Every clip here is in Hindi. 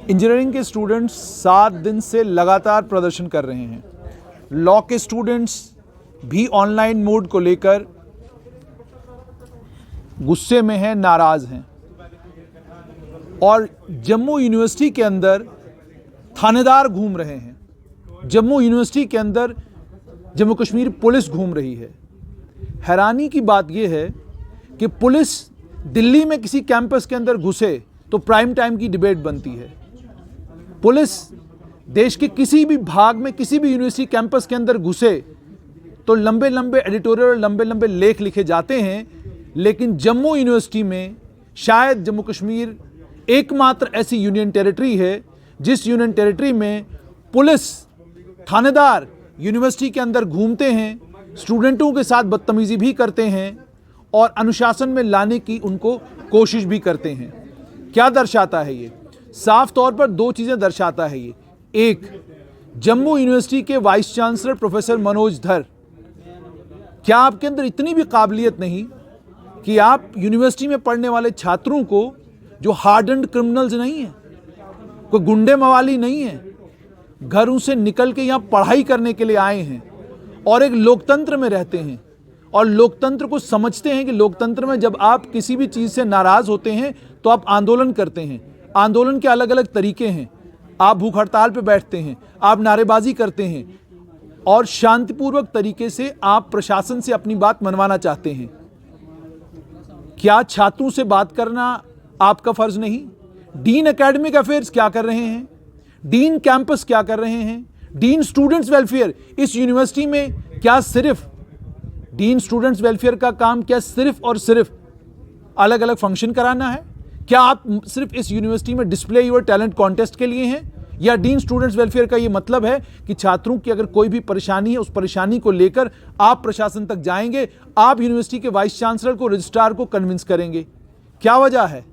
इंजीनियरिंग के स्टूडेंट्स 7 दिन से लगातार प्रदर्शन कर रहे हैं। लॉ के स्टूडेंट्स भी ऑनलाइन मोड को लेकर गुस्से में हैं, नाराज हैं। और जम्मू यूनिवर्सिटी के अंदर थानेदार घूम रहे हैं। जम्मू यूनिवर्सिटी के अंदर जम्मू कश्मीर पुलिस घूम रही है। हैरानी की बात यह है कि पुलिस दिल्ली में किसी कैंपस के अंदर घुसे तो प्राइम टाइम की डिबेट बनती है। पुलिस देश के किसी भी भाग में किसी भी यूनिवर्सिटी कैंपस के अंदर घुसे तो लंबे लंबे एडिटोरियल और लंबे लंबे लेख लिखे जाते हैं। लेकिन जम्मू यूनिवर्सिटी में शायद जम्मू कश्मीर एकमात्र ऐसी यूनियन टेरिटरी है जिस यूनियन टेरिटरी में पुलिस थानेदार यूनिवर्सिटी के अंदर घूमते हैं, स्टूडेंटों के साथ बदतमीजी भी करते हैं और अनुशासन में लाने की उनको कोशिश भी करते हैं। क्या दर्शाता है ये? साफ तौर पर 2 चीज़ें दर्शाता है ये। एक, जम्मू यूनिवर्सिटी के वाइस चांसलर प्रोफेसर मनोज धर, क्या आपके अंदर इतनी भी काबिलियत नहीं कि आप यूनिवर्सिटी में पढ़ने वाले छात्रों को, जो हार्डन्ड क्रिमिनल्स नहीं है, कोई गुंडे मवाली नहीं है, घरों से निकल के यहाँ पढ़ाई करने के लिए आए हैं और एक लोकतंत्र में रहते हैं और लोकतंत्र को समझते हैं कि लोकतंत्र में जब आप किसी भी चीज़ से नाराज़ होते हैं तो आप आंदोलन करते हैं। आंदोलन के अलग अलग तरीके हैं। आप भूख हड़ताल पे बैठते हैं, आप नारेबाजी करते हैं और शांतिपूर्वक तरीके से आप प्रशासन से अपनी बात मनवाना चाहते हैं। क्या छात्रों से बात करना आपका फर्ज नहीं? डीन एकेडमिक अफेयर्स क्या कर रहे हैं? डीन कैंपस क्या कर रहे हैं? डीन स्टूडेंट्स वेलफेयर इस यूनिवर्सिटी में क्या सिर्फ डीन स्टूडेंट्स वेलफेयर का काम क्या सिर्फ और सिर्फ अलग अलग फंक्शन कराना है? क्या आप सिर्फ इस यूनिवर्सिटी में डिस्प्ले योर टैलेंट कॉन्टेस्ट के लिए हैं? या डीन स्टूडेंट्स वेलफेयर का ये मतलब है कि छात्रों की अगर कोई भी परेशानी है, उस परेशानी को लेकर आप प्रशासन तक जाएंगे, आप यूनिवर्सिटी के वाइस चांसलर को, रजिस्ट्रार को कन्विंस करेंगे? क्या वजह है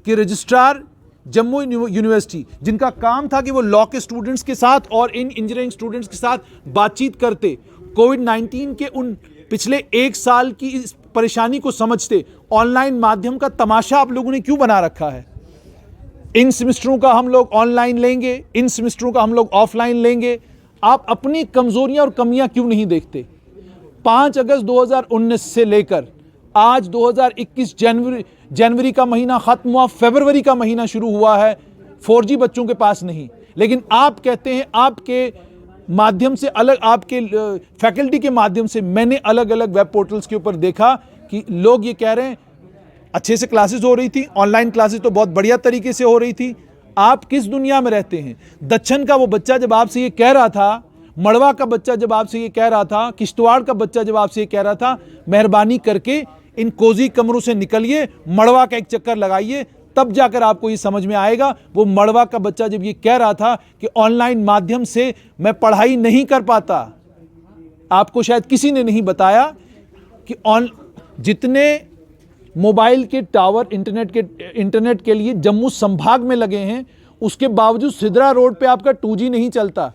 कि रजिस्ट्रार जम्मू यूनिवर्सिटी, जिनका काम था कि वो लॉ के स्टूडेंट्स के साथ और इन इंजीनियरिंग स्टूडेंट्स के साथ बातचीत करते, कोविड-19 के उन पिछले 1 साल की इस परेशानी को समझते, ऑनलाइन माध्यम का तमाशा आप लोगों ने क्यों बना रखा है? इन सेमेस्टरों का हम लोग ऑनलाइन लेंगे, इन सेमेस्टरों का हम लोग ऑफलाइन लेंगे। आप अपनी कमजोरियां और कमियां क्यों नहीं देखते? 5 अगस्त 2019 से लेकर आज 2021 जनवरी का महीना खत्म हुआ, फरवरी का महीना शुरू हुआ है। 4G बच्चों के पास नहीं, लेकिन आप कहते हैं आपके माध्यम से, अलग आपके फैकल्टी के माध्यम से मैंने अलग अलग वेब पोर्टल्स के ऊपर देखा कि लोग ये कह रहे हैं अच्छे से क्लासेस हो रही थी, ऑनलाइन क्लासेस तो बहुत बढ़िया तरीके से हो रही थी। आप किस दुनिया में रहते हैं? दक्षिण का वो बच्चा जब आपसे ये कह रहा था, मड़वा का बच्चा जब आपसे ये कह रहा था, किश्तवाड़ का बच्चा जब आपसे ये कह रहा था, मेहरबानी करके इन कोजी कमरों से निकलिए, मड़वा का एक चक्कर लगाइए, तब जाकर आपको ये समझ में आएगा। वो मड़वा का बच्चा जब ये कह रहा था कि ऑनलाइन माध्यम से मैं पढ़ाई नहीं कर पाता, आपको शायद किसी ने नहीं बताया कि जितने मोबाइल के टावर इंटरनेट के लिए जम्मू संभाग में लगे हैं, उसके बावजूद सिदरा रोड पे आपका 2G नहीं चलता।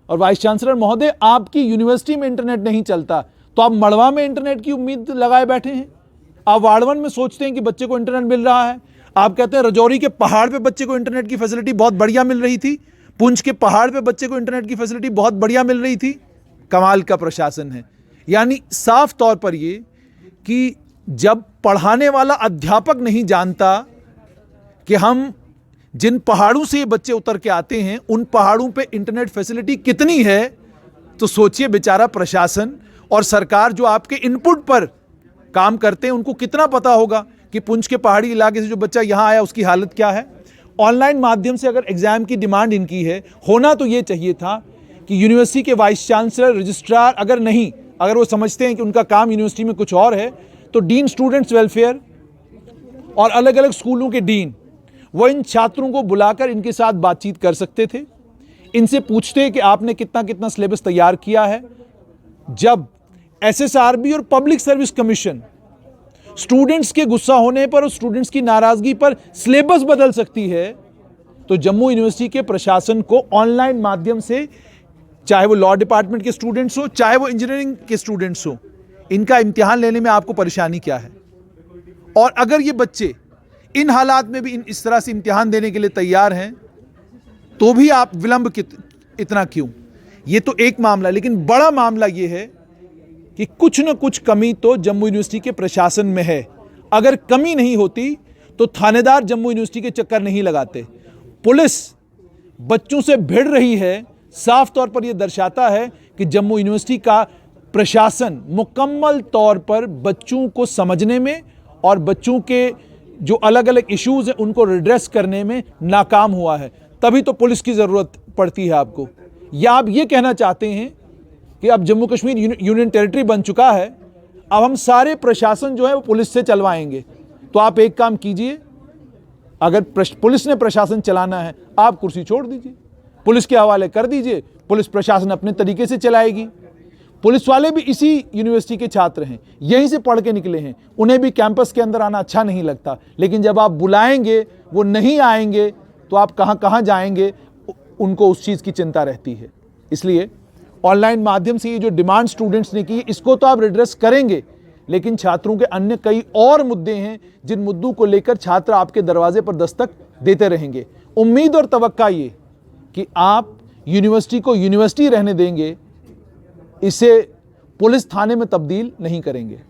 और वाइस चांसलर महोदय, आपकी यूनिवर्सिटी में इंटरनेट नहीं चलता तो आप मड़वा में इंटरनेट की उम्मीद लगाए बैठे हैं। आप वाड़वन में सोचते हैं कि बच्चे को इंटरनेट मिल रहा है। आप कहते हैं रजौरी के पहाड़ पे बच्चे को इंटरनेट की फैसिलिटी बहुत बढ़िया मिल रही थी, पुंछ के पहाड़ पे बच्चे को इंटरनेट की फैसिलिटी बहुत बढ़िया मिल रही थी। कमाल का प्रशासन है। यानी साफ तौर पर ये कि जब पढ़ाने वाला अध्यापक नहीं जानता कि हम जिन पहाड़ों से ये बच्चे उतर के आते हैं उन पहाड़ों पे इंटरनेट फैसिलिटी कितनी है, तो सोचिए बेचारा प्रशासन और सरकार जो आपके इनपुट पर काम करते हैं उनको कितना पता होगा कि पुंछ के पहाड़ी इलाके से जो बच्चा यहाँ आया उसकी हालत क्या है। ऑनलाइन माध्यम से अगर एग्जाम की डिमांड इनकी है, होना तो ये चाहिए था कि यूनिवर्सिटी के वाइस चांसलर, रजिस्ट्रार अगर वो समझते हैं कि उनका काम यूनिवर्सिटी में कुछ और है, तो डीन स्टूडेंट्स वेलफेयर और अलग अलग स्कूलों के डीन वो इन छात्रों को बुलाकर इनके साथ बातचीत कर सकते थे, इनसे पूछते कि आपने कितना कितना सिलेबस तैयार किया है। जब SSRB और पब्लिक सर्विस कमीशन स्टूडेंट्स के गुस्सा होने पर और स्टूडेंट्स की नाराजगी पर सिलेबस बदल सकती है, तो जम्मू यूनिवर्सिटी के प्रशासन को ऑनलाइन माध्यम से, चाहे वो लॉ डिपार्टमेंट के स्टूडेंट्स हो, चाहे वो इंजीनियरिंग के स्टूडेंट्स हो, इनका इम्तिहान लेने में आपको परेशानी क्या है? और अगर ये बच्चे इन हालात में भी इस तरह से इम्तिहान देने के लिए तैयार हैं तो भी आप विलंब इतना क्यों? ये तो एक मामला, लेकिन बड़ा मामला ये है कि कुछ न कुछ कमी तो जम्मू यूनिवर्सिटी के प्रशासन में है। अगर कमी नहीं होती तो थानेदार जम्मू यूनिवर्सिटी के चक्कर नहीं लगाते। पुलिस बच्चों से भिड़ रही है, साफ तौर पर यह दर्शाता है कि जम्मू यूनिवर्सिटी का प्रशासन मुकम्मल तौर पर बच्चों को समझने में और बच्चों के जो अलग अलग इश्यूज हैं उनको रिड्रेस करने में नाकाम हुआ है। तभी तो पुलिस की ज़रूरत पड़ती है आपको। या आप ये कहना चाहते हैं कि अब जम्मू कश्मीर यूनियन टेरिटरी बन चुका है, अब हम सारे प्रशासन जो है वो पुलिस से चलवाएंगे? तो आप एक काम कीजिए, अगर पुलिस ने प्रशासन चलाना है, आप कुर्सी छोड़ दीजिए, पुलिस के हवाले कर दीजिए, पुलिस प्रशासन अपने तरीके से चलाएगी। पुलिस वाले भी इसी यूनिवर्सिटी के छात्र हैं, यहीं से पढ़ के निकले हैं, उन्हें भी कैंपस के अंदर आना अच्छा नहीं लगता। लेकिन जब आप बुलाएंगे वो नहीं आएंगे तो आप कहाँ कहाँ जाएंगे, उनको उस चीज़ की चिंता रहती है। इसलिए ऑनलाइन माध्यम से ये जो डिमांड स्टूडेंट्स ने की, इसको तो आप रिड्रेस करेंगे, लेकिन छात्रों के अन्य कई और मुद्दे हैं जिन मुद्दों को लेकर छात्र आपके दरवाजे पर दस्तक देते रहेंगे। उम्मीद और तवक्का ये कि आप यूनिवर्सिटी को यूनिवर्सिटी रहने देंगे, इसे पुलिस थाने में तब्दील नहीं करेंगे।